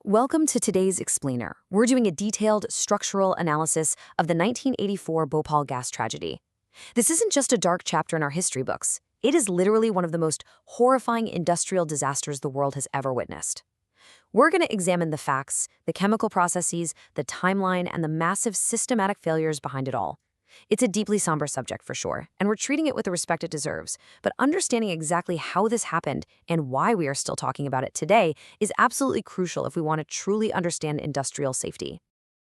Welcome to today's Explainer. We're doing a detailed structural analysis of the 1984 Bhopal Gas Tragedy. This isn't just a dark chapter in our history books. It is literally one of the most horrifying industrial disasters the world has ever witnessed. We're going to examine the facts, the chemical processes, the timeline, and the massive systematic failures behind it all. It's a deeply somber subject for sure, and we're treating it with the respect it deserves. But understanding exactly how this happened and why we are still talking about it today is absolutely crucial if we want to truly understand industrial safety.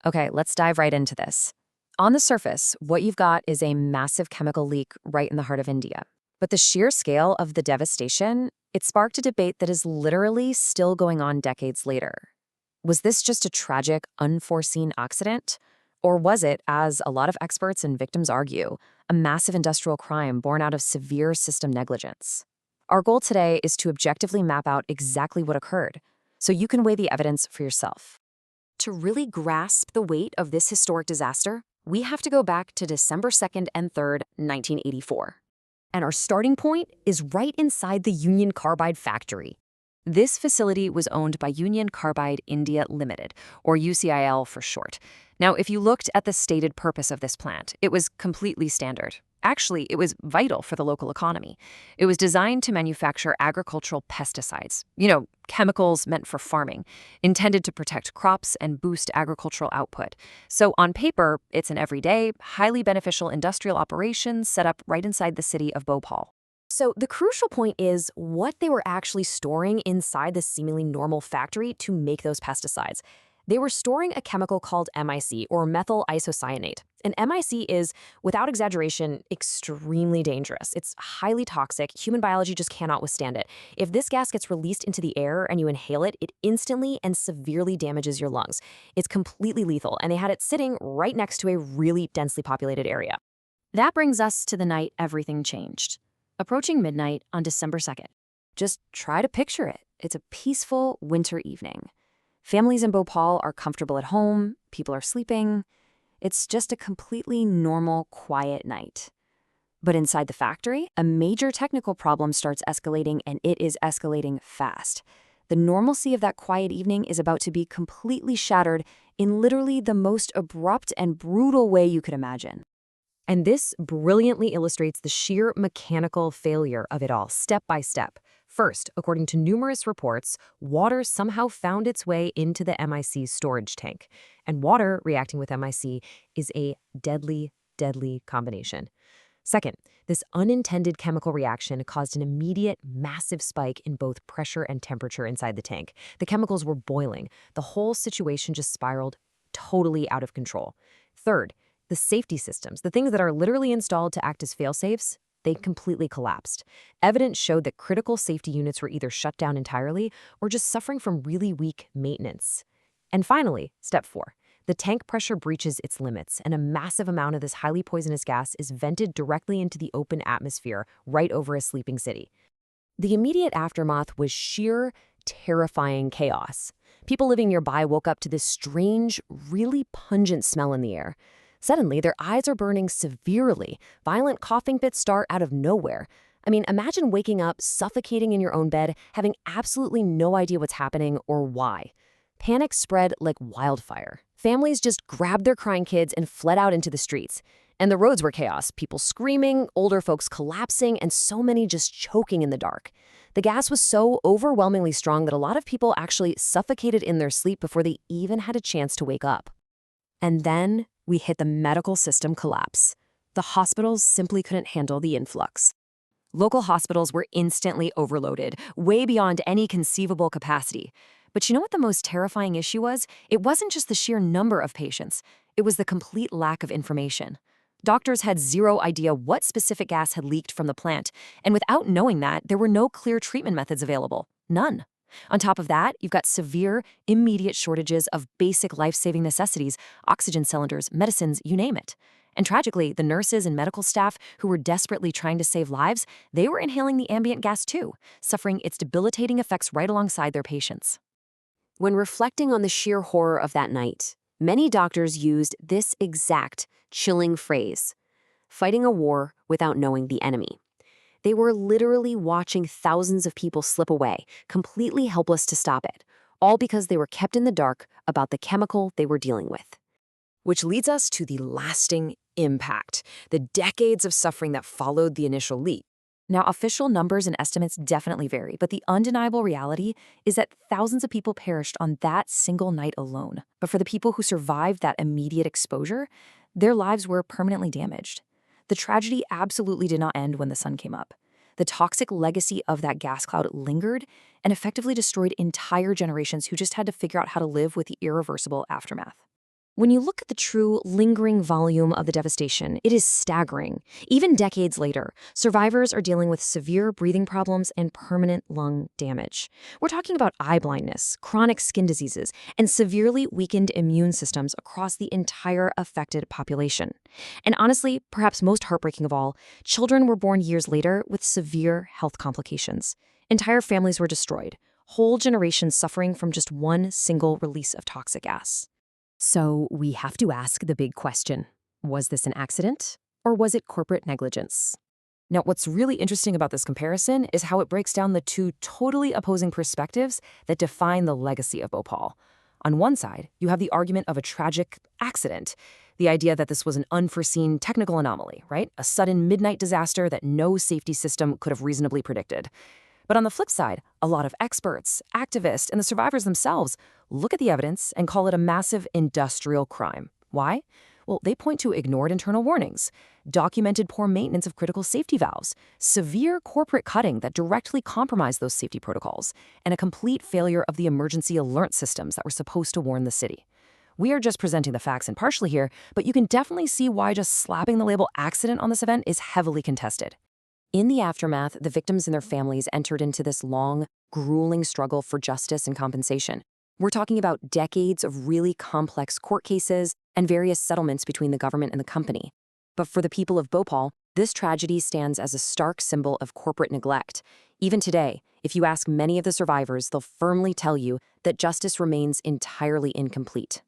Okay, let's dive right into this. On the surface, what you've got is a massive chemical leak right in the heart of India. But the sheer scale of the devastation, it sparked a debate that is literally still going on decades later. Was this just a tragic, unforeseen accident? Or was it, as a lot of experts and victims argue, a massive industrial crime born out of severe system negligence? Our goal today is to objectively map out exactly what occurred, so you can weigh the evidence for yourself. To really grasp the weight of this historic disaster, we have to go back to December 2nd and 3rd, 1984. And our starting point is right inside the Union Carbide factory. This facility was owned by Union Carbide India Limited, or UCIL for short. Now, if you looked at the stated purpose of this plant, it was completely standard. Actually, it was vital for the local economy. It was designed to manufacture agricultural pesticides, chemicals meant for farming, intended to protect crops and boost agricultural output. So on paper, it's an everyday, highly beneficial industrial operation set up right inside the city of Bhopal. So the crucial point is what they were actually storing inside the seemingly normal factory to make those pesticides. They were storing a chemical called MIC, or methyl isocyanate. And MIC is, without exaggeration, extremely dangerous. It's highly toxic. Human biology just cannot withstand it. If this gas gets released into the air and you inhale it, it instantly and severely damages your lungs. It's completely lethal, and they had it sitting right next to a really densely populated area. That brings us to the night everything changed. Approaching midnight on December 2nd. Just try to picture it. It's a peaceful winter evening. Families in Bhopal are comfortable at home, people are sleeping. It's just a completely normal, quiet night. But inside the factory, a major technical problem starts escalating, and it is escalating fast. The normalcy of that quiet evening is about to be completely shattered in literally the most abrupt and brutal way you could imagine. And this brilliantly illustrates the sheer mechanical failure of it all, step by step. First, according to numerous reports, water somehow found its way into the MIC storage tank. And water reacting with MIC is a deadly, deadly combination. Second, this unintended chemical reaction caused an immediate, massive spike in both pressure and temperature inside the tank. The chemicals were boiling. The whole situation just spiraled totally out of control. Third, the safety systems, the things that are literally installed to act as fail-safes, they completely collapsed. Evidence showed that critical safety units were either shut down entirely or just suffering from really weak maintenance. And finally, step 4. The tank pressure breaches its limits, and a massive amount of this highly poisonous gas is vented directly into the open atmosphere right over a sleeping city. The immediate aftermath was sheer, terrifying chaos. People living nearby woke up to this strange, really pungent smell in the air. Suddenly, their eyes are burning severely. Violent coughing fits start out of nowhere. I mean, imagine waking up, suffocating in your own bed, having absolutely no idea what's happening or why. Panic spread like wildfire. Families just grabbed their crying kids and fled out into the streets. And the roads were chaos, people screaming, older folks collapsing, and so many just choking in the dark. The gas was so overwhelmingly strong that a lot of people actually suffocated in their sleep before they even had a chance to wake up. And then we hit the medical system collapse. The hospitals simply couldn't handle the influx. Local hospitals were instantly overloaded, way beyond any conceivable capacity. But you know what the most terrifying issue was? It wasn't just the sheer number of patients. It was the complete lack of information. Doctors had zero idea what specific gas had leaked from the plant, and without knowing that, there were no clear treatment methods available. None. On top of that, you've got severe, immediate shortages of basic life-saving necessities, oxygen cylinders, medicines, you name it. And tragically, the nurses and medical staff who were desperately trying to save lives, they were inhaling the ambient gas too, suffering its debilitating effects right alongside their patients. When reflecting on the sheer horror of that night, many doctors used this exact chilling phrase: fighting a war without knowing the enemy. They were literally watching thousands of people slip away, completely helpless to stop it, all because they were kept in the dark about the chemical they were dealing with. Which leads us to the lasting impact, the decades of suffering that followed the initial leak. Now, official numbers and estimates definitely vary, but the undeniable reality is that thousands of people perished on that single night alone. But for the people who survived that immediate exposure, their lives were permanently damaged. The tragedy absolutely did not end when the sun came up. The toxic legacy of that gas cloud lingered and effectively destroyed entire generations who just had to figure out how to live with the irreversible aftermath. When you look at the true lingering volume of the devastation, it is staggering. Even decades later, survivors are dealing with severe breathing problems and permanent lung damage. We're talking about eye blindness, chronic skin diseases, and severely weakened immune systems across the entire affected population. And honestly, perhaps most heartbreaking of all, children were born years later with severe health complications. Entire families were destroyed, whole generations suffering from just one single release of toxic gas. So we have to ask the big question. Was this an accident, or was it corporate negligence? Now, what's really interesting about this comparison is how it breaks down the two totally opposing perspectives that define the legacy of Bhopal. On one side, you have the argument of a tragic accident, the idea that this was an unforeseen technical anomaly, right? A sudden midnight disaster that no safety system could have reasonably predicted. But on the flip side, a lot of experts, activists, and the survivors themselves look at the evidence and call it a massive industrial crime. Why? Well, they point to ignored internal warnings, documented poor maintenance of critical safety valves, severe corporate cutting that directly compromised those safety protocols, and a complete failure of the emergency alert systems that were supposed to warn the city. We are just presenting the facts impartially here, but you can definitely see why just slapping the label accident on this event is heavily contested. In the aftermath, the victims and their families entered into this long, grueling struggle for justice and compensation. We're talking about decades of really complex court cases and various settlements between the government and the company. But for the people of Bhopal, this tragedy stands as a stark symbol of corporate neglect. Even today, if you ask many of the survivors, they'll firmly tell you that justice remains entirely incomplete.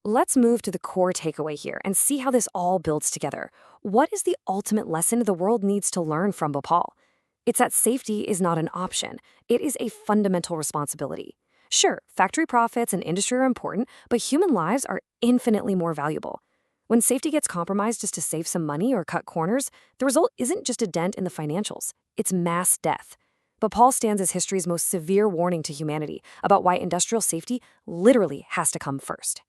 Let's move to the core takeaway here and see how this all builds together. What is the ultimate lesson the world needs to learn from Bhopal? It's that safety is not an option. It is a fundamental responsibility. Sure, factory profits and industry are important, but human lives are infinitely more valuable. When safety gets compromised just to save some money or cut corners, the result isn't just a dent in the financials. It's mass death. Bhopal stands as history's most severe warning to humanity about why industrial safety literally has to come first.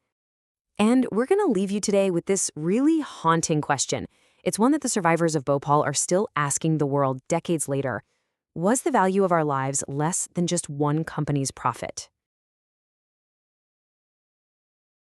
And we're going to leave you today with this really haunting question. It's one that the survivors of Bhopal are still asking the world decades later. Was the value of our lives less than just one company's profit?